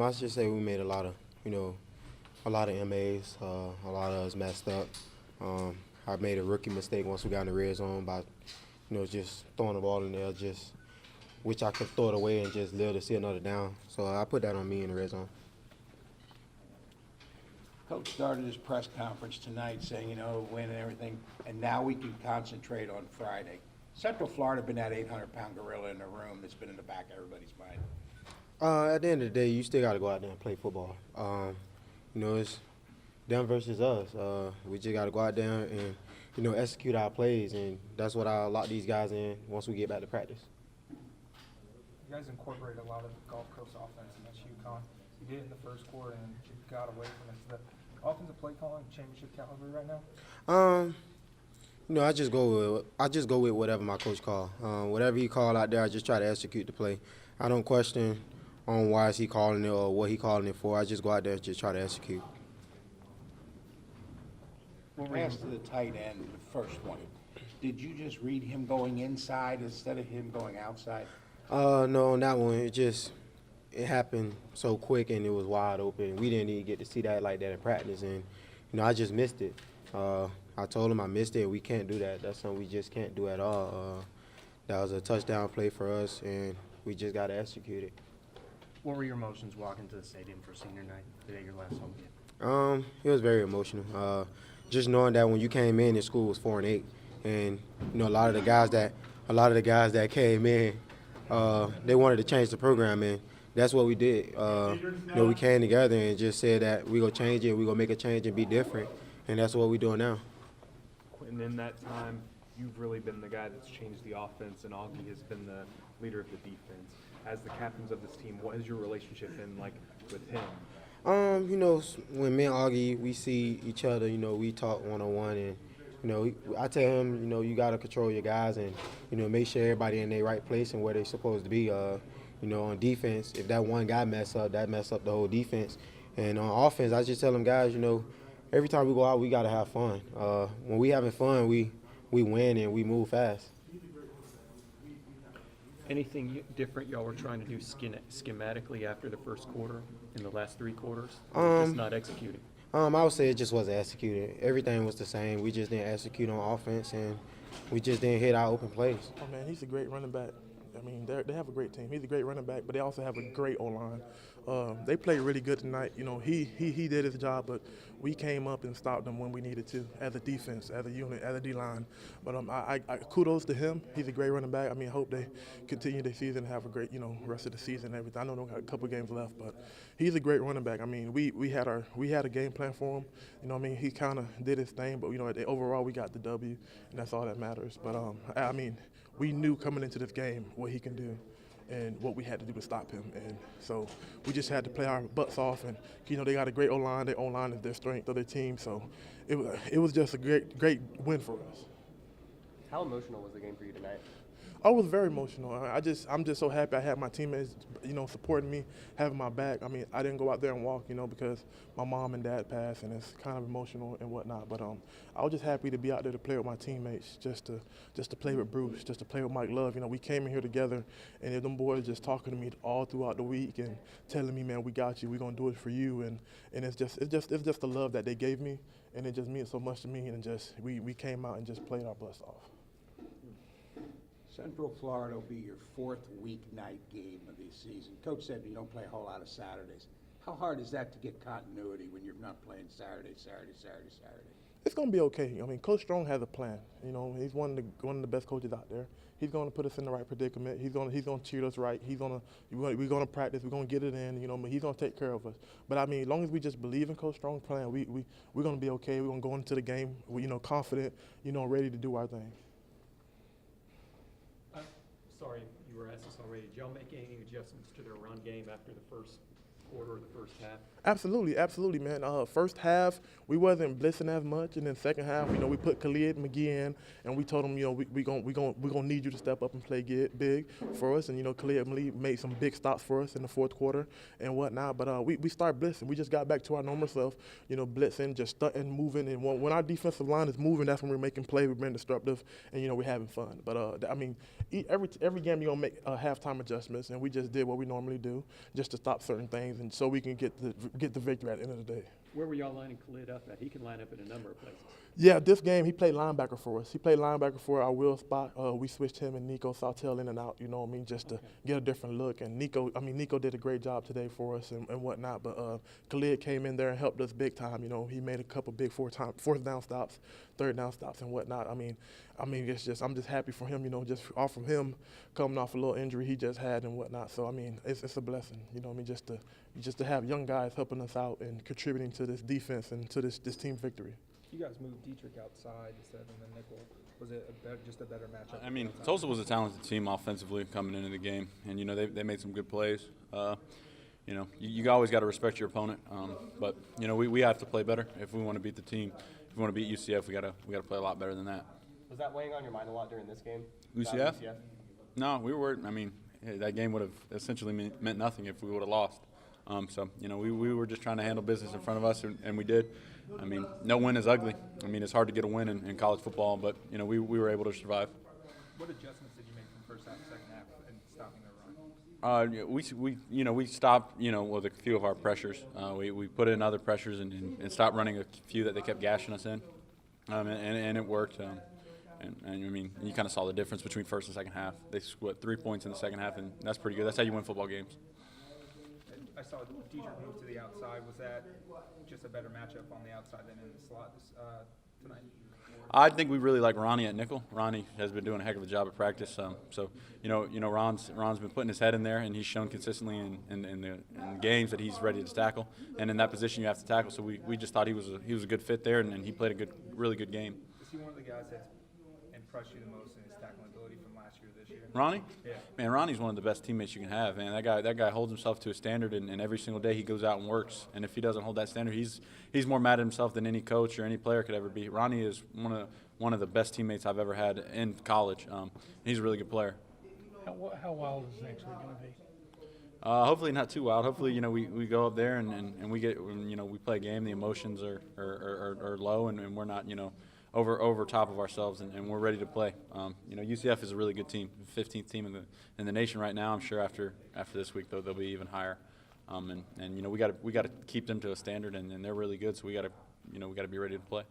I should say we made a lot of, a lot of MAs. A lot of us messed up. I made a rookie mistake once we got in the red zone by, just throwing the ball in there, just which I could throw it away and just live to see another down. So I put that on me in the red zone. Coach started his press conference tonight saying, win and everything, and now we can concentrate on Friday. Central Florida been that 800-pound gorilla in the room that's been in the back of everybody's mind. At the end of the day, you still got to go out there and play football. It's them versus us. We just got to go out there and, execute our plays, and that's what I'll lock these guys in once we get back to practice. You guys incorporate a lot of Gulf Coast offense in this UConn. You did it in the first quarter, and you got away from it. Is the offensive play calling championship caliber right now? I just go with whatever my coach call. Whatever he call out there, I just try to execute the play. I don't question on why is he calling it or what he calling it for. I just go out there and just try to execute. Pass to the tight end, the first one. Did you just read him going inside instead of him going outside? No, on that one, it happened so quick and it was wide open. We didn't even get to see that like that in practice, and I just missed it. I told him I missed it. We can't do that. That's something we just can't do at all. That was a touchdown play for us, and we just got to execute it. What were your emotions walking to the stadium for senior night today, your last home game? It was very emotional. Just knowing that when you came in school was 4-8, and a lot of the guys that came in, they wanted to change the program, and that's what we did. We came together and just said that we gonna change it, we gonna make a change and be different, and that's what we're doing now. And in that time, you've really been the guy that's changed the offense, and Augie has been the leader of the defense. As the captains of this team, what has your relationship been like with him? When me and Augie, we see each other, we talk one-on-one, and, I tell him, you got to control your guys and, make sure everybody in their right place and where they're supposed to be. On defense, if that one guy mess up, that mess up the whole defense. And on offense, I just tell them guys, every time we go out, we got to have fun. When we having fun, we win and we move fast. Anything different y'all were trying to do schematically after the first quarter in the last three quarters? Just not executing? I would say it just wasn't executed. Everything was the same. We just didn't execute on offense, and we just didn't hit our open plays. Oh, man, he's a great running back. I mean, they have a great team. He's a great running back, but they also have a great O-line. They played really good tonight. He did his job, but we came up and stopped them when we needed to, as a defense, as a unit, as a D-line. But I kudos to him. He's a great running back. I mean, I hope they continue their season and have a great, rest of the season and everything. I know they got a couple games left, but he's a great running back. I mean, we had a game plan for him. He kind of did his thing, but overall we got the W, and that's all that matters. But we knew coming into this game what he can do and what we had to do to stop him. And so we just had to play our butts off. And, they got a great O-line. Their O-line is their strength of their team. So it was just a great win for us. How emotional was the game for you tonight? I was very emotional. I'm just so happy I had my teammates, supporting me, having my back. I mean, I didn't go out there and walk, because my mom and dad passed, and it's kind of emotional and whatnot. But I was just happy to be out there to play with my teammates, just to play with Bruce, just to play with Mike Love. We came in here together, and them boys just talking to me all throughout the week and telling me, man, we got you. We're gonna do it for you. And it's just the love that they gave me, and it just means so much to me. And we came out and just played our butts off. Central Florida will be your fourth weeknight game of the season. Coach said you don't play a whole lot of Saturdays. How hard is that to get continuity when you're not playing Saturday? It's going to be okay. I mean, Coach Strong has a plan. He's one of the best coaches out there. He's going to put us in the right predicament. He's going to treat us right. We're going to practice. We're going to get it in. But he's going to take care of us. But I mean, as long as we just believe in Coach Strong's plan, we're going to be okay. We're going to go into the game, confident, ready to do our thing. Sorry, you were asked this already. Did y'all make any adjustments to their run game after the first quarter or the first half? Absolutely, man. First half, we wasn't blitzing as much, and then second half, we put Khalid McGee in, and we told him, we gonna need you to step up and play big for us, and Khalid made some big stops for us in the fourth quarter and whatnot. But we started blitzing. We just got back to our normal self, blitzing, just stunting, moving, and when our defensive line is moving, that's when we're making plays, we're being disruptive, and we're having fun. But every game you're gonna make halftime adjustments, and we just did what we normally do, just to stop certain things. and so we can get the victory at the end of the day. Where were y'all lining Khalid up at? He can line up in a number of places. Yeah, this game he played linebacker for us. He played linebacker for our will spot. We switched him and Nico Sautel in and out, you know what I mean, just to get a different look. And Nico did a great job today for us and whatnot. But Khalid came in there and helped us big time. You know, he made a couple big fourth down stops, third down stops and whatnot. I mean, it's just I'm just happy for him. You know, just off from him coming off a little injury he just had and whatnot. So I mean, it's a blessing. You know what I mean, just to have young guys helping us out and contributing to this defense and to this team victory. You guys moved Dietrich outside instead of in the nickel. Was it just a better matchup? I mean, Tulsa was a talented team offensively coming into the game, and you know they made some good plays. You know, you always got to respect your opponent, but you know we have to play better if we want to beat the team. If we want to beat UCF, we gotta play a lot better than that. Was that weighing on your mind a lot during this game? UCF? No, we were. I mean, that game would have essentially meant nothing if we would have lost. So, you know, we were just trying to handle business in front of us, and we did. I mean, no win is ugly. I mean, it's hard to get a win in college football, but, you know, we were able to survive. What adjustments did you make from first half to second half in stopping their run? We stopped, you know, with a few of our pressures. We put in other pressures and stopped running a few that they kept gashing us in, and it worked. And I mean, you kind of saw the difference between first and second half. They scored 3 points in the second half, and that's pretty good. That's how you win football games. I saw Dietrich move to the outside. Was that just a better matchup on the outside than in the slot tonight? I think we really like Ronnie at nickel. Ronnie has been doing a heck of a job at practice. So you know, Ron's been putting his head in there, and he's shown consistently in the games that he's ready to tackle. And in that position, you have to tackle. So we just thought he was a good fit there, and he played a really good game. Is he one of the guys that's impressed you the most in his tackling ability from last year to this year? Ronnie? Yeah. Man, Ronnie's one of the best teammates you can have, man. That guy holds himself to a standard, and every single day he goes out and works. And if he doesn't hold that standard, he's more mad at himself than any coach or any player could ever be. Ronnie is one of the best teammates I've ever had in college. He's a really good player. How wild is it actually going to be? Hopefully not too wild. Hopefully, you know, we go up there and we get, you know, we play a game. The emotions are low, and we're not, you know, over top of ourselves, and we're ready to play. You know, UCF is a really good team, 15th team in the nation right now. I'm sure after this week, though, they'll be even higher. And you know, we got to keep them to a standard, and they're really good. So we got to be ready to play.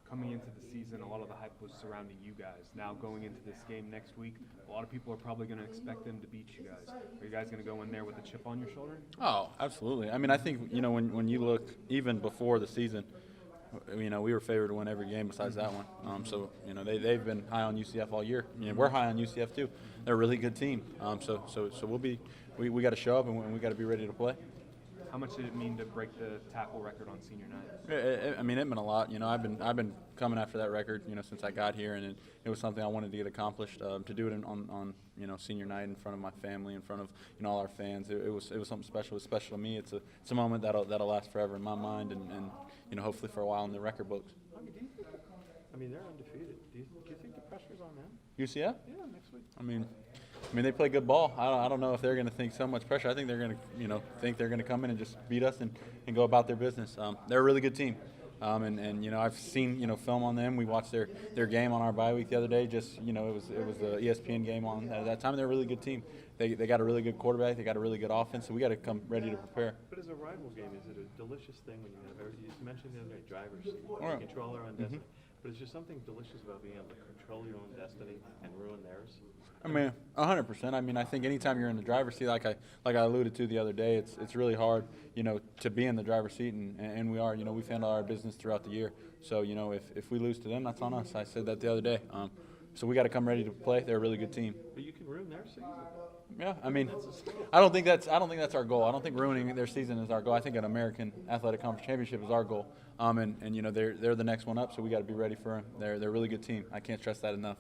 Coming into the season, a lot of the hype was surrounding you guys. Now going into this game next week, a lot of people are probably going to expect them to beat you guys. Are you guys going to go in there with a chip on your shoulder? Oh, absolutely. I mean, I think, you know, when you look even before the season, you know, we were favored to win every game besides that one. So, you know, they've been high on UCF all year. You know, we're high on UCF too. They're a really good team. So we got to show up, and we got to be ready to play. How much did it mean to break the tackle record on senior night? I mean, it meant a lot. You know, I've been coming after that record, you know, since I got here, and it was something I wanted to get accomplished. To do it on you know, senior night in front of my family, in front of, you know, all our fans, it was something special. It was special to me. It's a moment that'll last forever in my mind, and you know, hopefully for a while in the record books. I mean, they're undefeated. Do you think the pressure's on them? UCF? Yeah, next week. I mean, they play good ball. I don't know if they're going to think so much pressure. I think they're going to, you know, think they're going to come in and just beat us and go about their business. They're a really good team. And you know, I've seen, you know, film on them. We watched their game on our bye week the other day. Just, you know, it was the ESPN game on at that time. They're a really good team. They got a really good quarterback. They got a really good offense. So we got to come ready to prepare. But as a rival game, is it a delicious thing when you have you mentioned the other day, driver's seat, Right. control our own destiny. But it's just something delicious about being able to control your own destiny and ruin theirs. I mean, 100%. I mean, I think anytime you're in the driver's seat, like I alluded to the other day, it's really hard, you know, to be in the driver's seat, and we are. You know, we've handled our business throughout the year. So, you know, if we lose to them, that's on us. I said that the other day. So we got to come ready to play. They're a really good team. But you can ruin their season. Yeah, I mean, I don't think that's our goal. I don't think ruining their season is our goal. I think an American Athletic Conference championship is our goal. And you know, they're the next one up, so we got to be ready for them. They're a really good team. I can't stress that enough.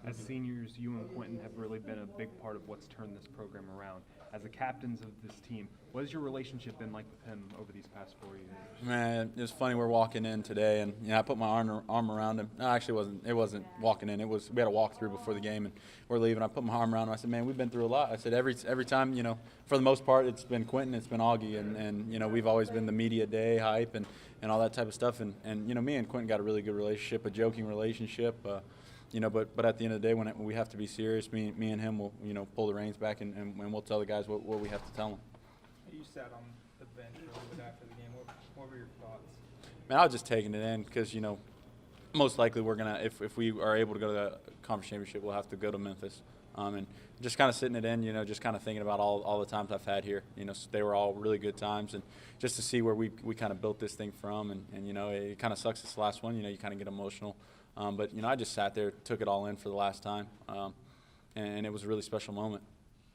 As seniors, you and Quentin have really been a big part of what's turned this program around. As the captains of this team, what has your relationship been like with him over these past 4 years? Man, it's funny. We're walking in today, and you know, I put my arm around him. No, actually, it wasn't walking in. We had a walkthrough before the game, and we're leaving. I put my arm around him. I said, "Man, we've been through a lot." I said, "Every time, you know, for the most part, it's been Quentin, it's been Augie, and you know, we've always been the media day hype and all that type of stuff. And you know, me and Quentin got a really good relationship, a joking relationship." You know, but at the end of the day, when we have to be serious, me and him will, you know, pull the reins back and we'll tell the guys what we have to tell them. You sat on the bench a little bit after the game. What were your thoughts? Man, I was just taking it in because, most likely we're going to, if we are able to go to the conference championship, we'll have to go to Memphis. And just kind of sitting it in, just kind of thinking about all the times I've had here. They were all really good times. And just to see where we kind of built this thing from. And it kind of sucks this last one. You kind of get emotional. But, I just sat there, took it all in for the last time. And it was a really special moment.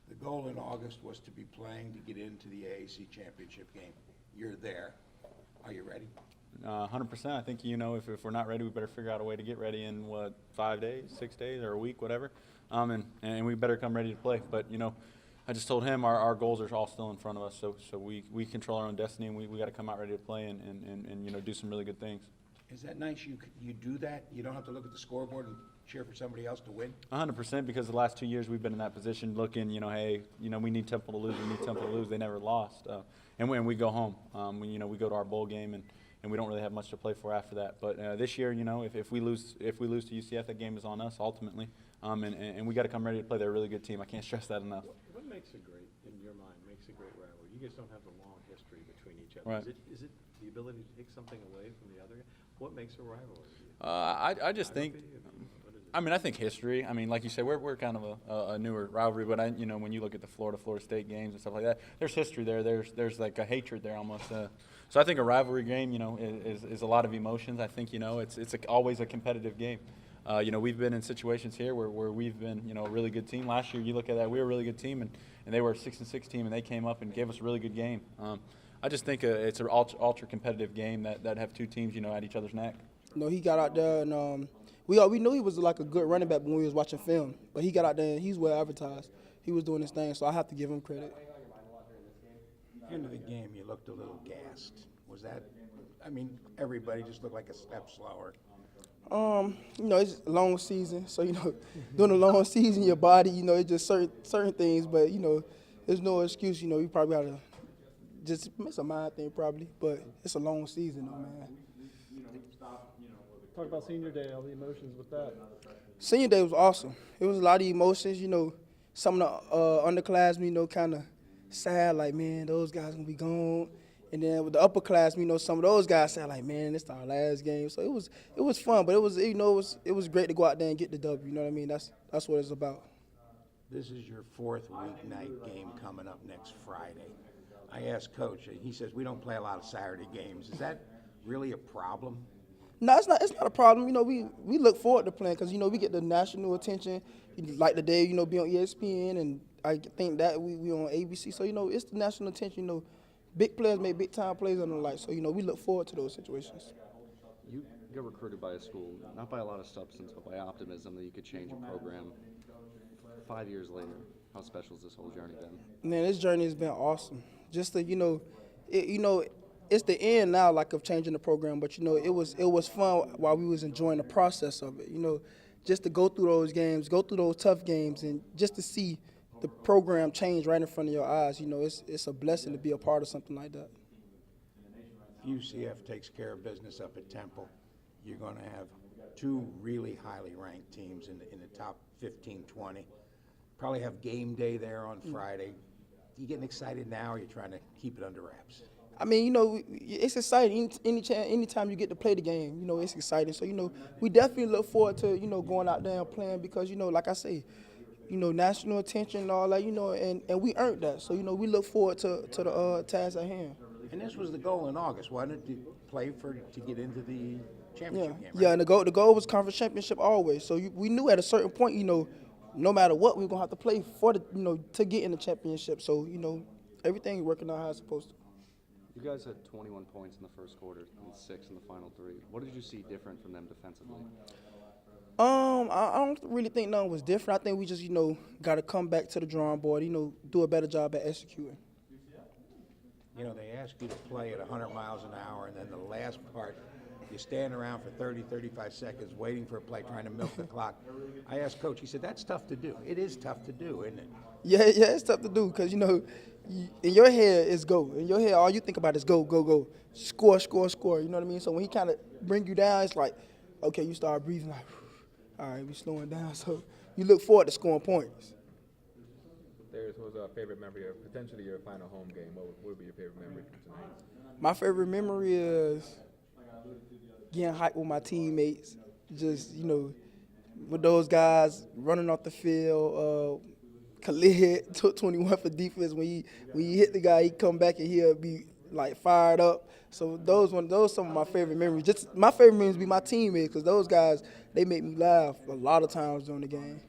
The goal in August was to be playing to get into the AAC championship game. You're there. Are you ready? 100%. I think, if we're not ready, we better figure out a way to get ready in, 5 days, 6 days, or a week, whatever. And we better come ready to play. But, I just told him our goals are all still in front of us. So we control our own destiny, and we got to come out ready to play and do some really good things. Is that nice you do that? You don't have to look at the scoreboard and cheer for somebody else to win? 100%, because the last 2 years we've been in that position looking, hey, we need Temple to lose, we need Temple to lose. They never lost. And when we go home, we go to our bowl game, and we don't really have much to play for after that. But this year, if we lose to UCF, that game is on us ultimately. And we got to come ready to play. They're a really good team. I can't stress that enough. What makes a great, in your mind, makes a great rivalry? You guys don't have the long history between each other. Right. Is it the ability to take something away from the other guy? What makes a rivalry? I just think, I think history. Like you said, we're kind of a newer rivalry, but when you look at the Florida State games and stuff like that, there's history there. There's like a hatred there almost. So I think a rivalry game, is a lot of emotions. I think, it's always a competitive game. We've been in situations here where we've been, a really good team. Last year, you look at that, we were a really good team, and they were a 6-6 team, and they came up and gave us a really good game. I just think it's an ultra competitive game that have two teams, at each other's neck. He got out there and we knew he was like a good running back when we was watching film. But he got out there and he's well advertised. He was doing his thing, so I have to give him credit. End of the game, you looked a little gassed. Was that? Everybody just looked like a step slower. It's a long season, so during a long season, your body, it's just certain things. But there's no excuse. You probably got to just miss a mind thing probably. But it's a long season, though, man. Talk about senior day, all the emotions with that. Senior day was awesome. It was a lot of emotions. Some of the underclassmen, kind of sad, like, man, those guys gonna be gone. And then with the upperclassmen, some of those guys sad, like, man, it's our last game. So it was fun, but it was great to go out there and get the W. You know what I mean? That's what it's about. This is your fourth weeknight game coming up next Friday. I asked Coach, and he says we don't play a lot of Saturday games. Is that really a problem? No, it's not a problem. We look forward to playing because, we get the national attention. Like today, be on ESPN, and I think that we on ABC. So, it's the national attention. Big players make big-time plays on the light. So, we look forward to those situations. You get recruited by a school, not by a lot of substance, but by optimism that you could change a program. 5 years later, how special has this whole journey been? Man, this journey has been awesome. Just to, it's the end now, like, of changing the program, but it was fun while we was enjoying the process of it. Just to go through those games, go through those tough games, and just to see the program change right in front of your eyes. It's a blessing to be a part of something like that. If UCF takes care of business up at Temple, you're going to have two really highly ranked teams in the top 15, 20. Probably have game day there on Friday. You getting excited now, or are you trying to keep it under wraps? It's exciting. Anytime you get to play the game, it's exciting. So, we definitely look forward to, going out there and playing because, like I say, national attention and all that, and we earned that. So, we look forward to the task at hand. And this was the goal in August, wasn't it, to play to get into the championship game, right? Yeah, and the goal was conference championship always. So we knew at a certain point, no matter what, we were gonna have to play for to get in the championship. So everything working out how it's supposed to. You guys had 21 points in the first quarter and 6 in the final 3. What did you see different from them defensively? I don't really think nothing was different. I think we just, got to come back to the drawing board, do a better job at executing. They ask you to play at 100 miles an hour, and then the last part, you stand around for 30, 35 seconds waiting for a play, trying to milk the clock. I asked Coach, he said, that's tough to do. It is tough to do, isn't it? Yeah, it's tough to do because, in your head is go. In your head, all you think about is go, go, go. Score, score, score. You know what I mean? So when he kind of bring you down, it's like, okay, you start breathing like, all right, we slowing down. So you look forward to scoring points. Darius, what was a favorite memory of potentially your final home game? What would be your favorite memory from tonight? My favorite memory is getting hyped with my teammates. Just, with those guys running off the field. Khalid took 21 for defense. When you hit the guy, he come back and he'll be like fired up. So those some of my favorite memories. Just my favorite memories be my teammates, because those guys, they make me laugh a lot of times during the game.